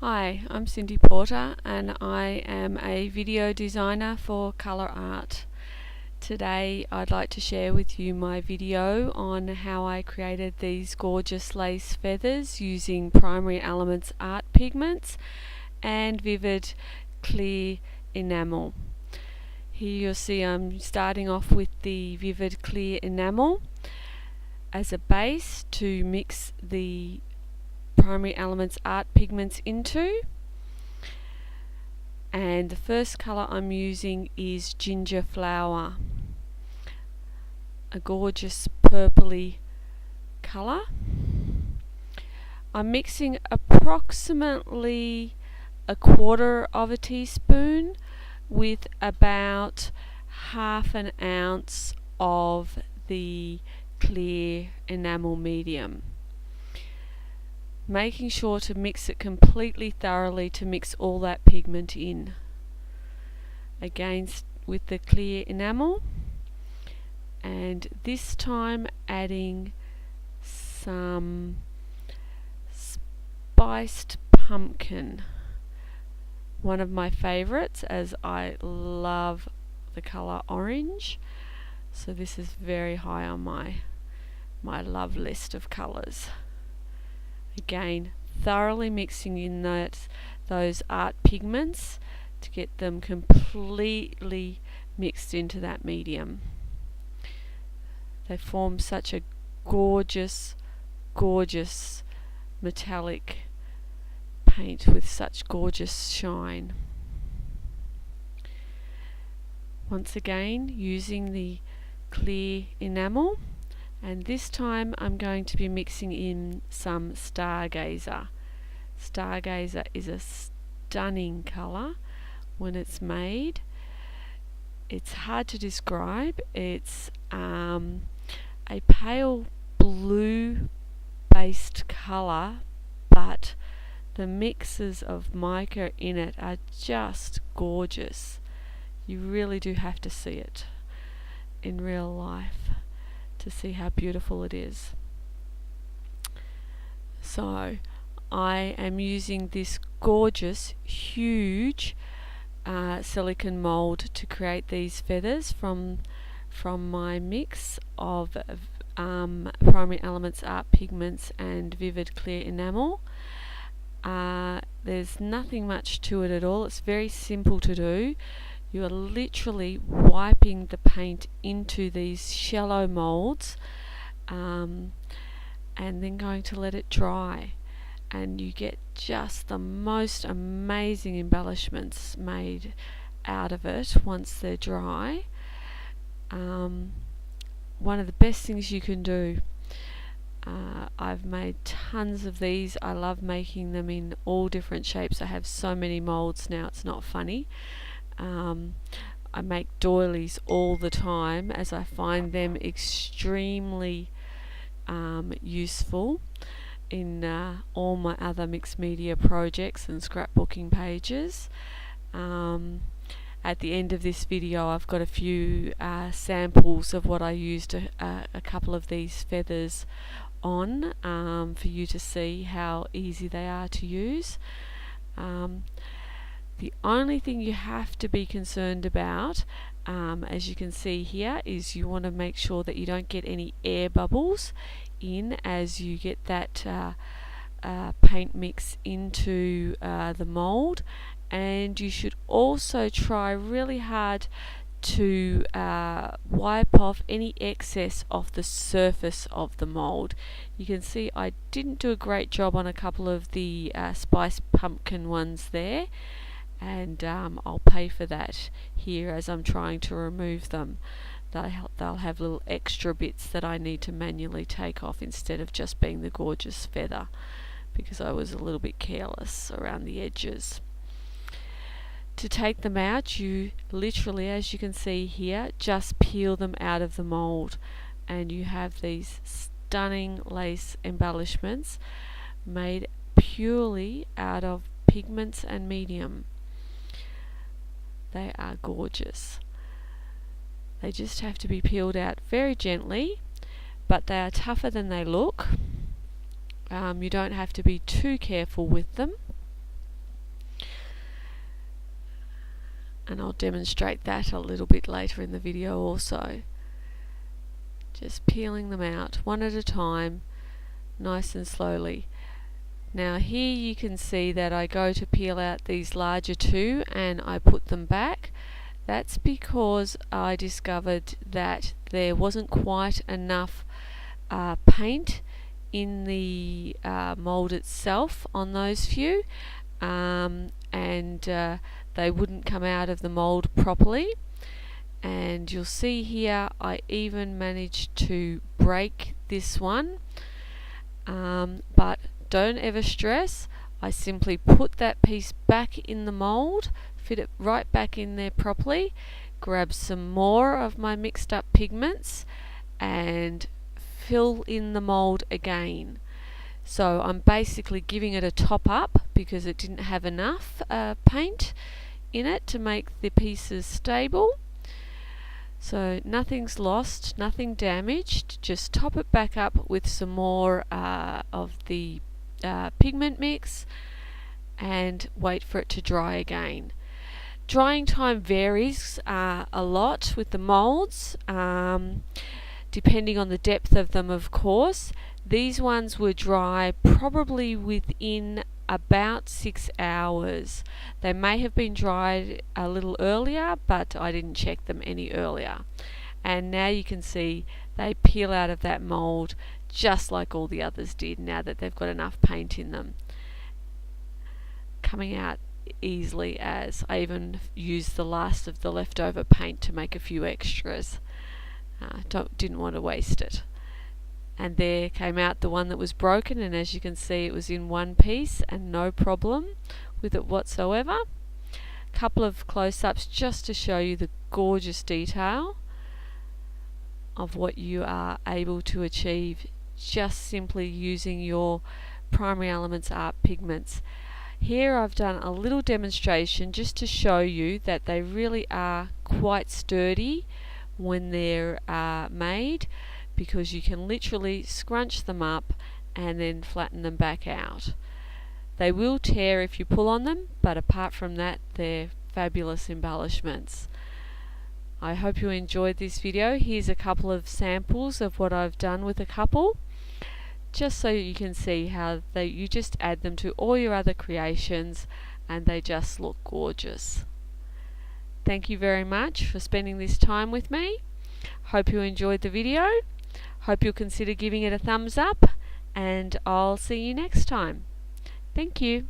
Hi, I'm Cindy Porter and I am a video designer for colour art. Today I'd like to share with you my video on how I created these gorgeous lace feathers using Primary Elements art pigments and vivid clear enamel. Here you'll see I'm starting off with the vivid clear enamel as a base to mix the Primary Elements art pigments into, and the first colour I'm using is Ginger Flower, a gorgeous purpley colour. I'm mixing approximately a quarter of a teaspoon with about half an ounce of the clear enamel medium, making sure to mix it completely thoroughly to mix all that pigment in. Again with the clear enamel, and this time adding some spiced pumpkin, one of my favourites, as I love the colour orange, so this is very high on my love list of colours. Again, thoroughly mixing in those art pigments to get them completely mixed into that medium. They form such a gorgeous, gorgeous metallic paint with such gorgeous shine. Once again, using the clear enamel, and this time I'm going to be mixing in some Stargazer. Stargazer is a stunning colour when it's made. It's hard to describe. It's a pale blue based colour, but the mixes of mica in it are just gorgeous. You really do have to see it in real life to see how beautiful it is. So I am using this gorgeous, huge silicone mould to create these feathers from my mix of Primary Elements art pigments and vivid clear enamel. There's nothing much to it at all. It's very simple to do. You are literally wiping the paint into these shallow moulds and then going to let it dry, and you get just the most amazing embellishments made out of it once they're dry. One of the best things you can do. I've made tons of these. I love making them in all different shapes. I have so many moulds now, it's not funny. I make doilies all the time, as I find them extremely useful in all my other mixed media projects and scrapbooking pages. At the end of this video I've got a few samples of what I used a couple of these feathers on for you to see how easy they are to use. The only thing you have to be concerned about, as you can see here, is you want to make sure that you don't get any air bubbles in as you get that paint mix into the mould, and you should also try really hard to wipe off any excess off the surface of the mould. You can see I didn't do a great job on a couple of the spiced pumpkin ones there, and I'll pay for that here as I'm trying to remove them. They'll have little extra bits that I need to manually take off instead of just being the gorgeous feather, because I was a little bit careless around the edges. To take them out, you literally, as you can see here, just peel them out of the mould, and you have these stunning lace embellishments made purely out of pigments and medium. They are gorgeous. They just have to be peeled out very gently, but they are tougher than they look. You don't have to be too careful with them. and I'll demonstrate that a little bit later in the video also. Just peeling them out one at a time, nice and slowly. Now here you can see that I go to peel out these larger two and I put them back. That's because I discovered that there wasn't quite enough paint in the mould itself on those few, and they wouldn't come out of the mould properly. And you'll see here I even managed to break this one, but don't ever stress. I simply put that piece back in the mould, fit it right back in there properly, grab some more of my mixed up pigments and fill in the mould again. So I'm basically giving it a top up because it didn't have enough paint in it to make the pieces stable. So nothing's lost, nothing damaged, just top it back up with some more of the pigment mix and wait for it to dry again. Drying time varies a lot with the moulds, depending on the depth of them, of course. These ones were dry probably within about 6 hours. They may have been dried a little earlier, but I didn't check them any earlier. And now you can see they peel out of that mould just like all the others did, now that they've got enough paint in them. Coming out easily, as I even used the last of the leftover paint to make a few extras. Didn't want to waste it. And there came out the one that was broken, and as you can see it was in one piece and no problem with it whatsoever. Couple of close-ups just to show you the gorgeous detail of what you are able to achieve just simply using your Primary Elements Art Pigments. Here I've done a little demonstration just to show you that they really are quite sturdy when they're made, because you can literally scrunch them up and then flatten them back out. They will tear if you pull on them, but apart from that, they're fabulous embellishments. I hope you enjoyed this video. Here's a couple of samples of what I've done with a couple, just so you can see how you just add them to all your other creations and they just look gorgeous. Thank you very much for spending this time with me. Hope you enjoyed the video. Hope you'll consider giving it a thumbs up, and I'll see you next time. Thank you.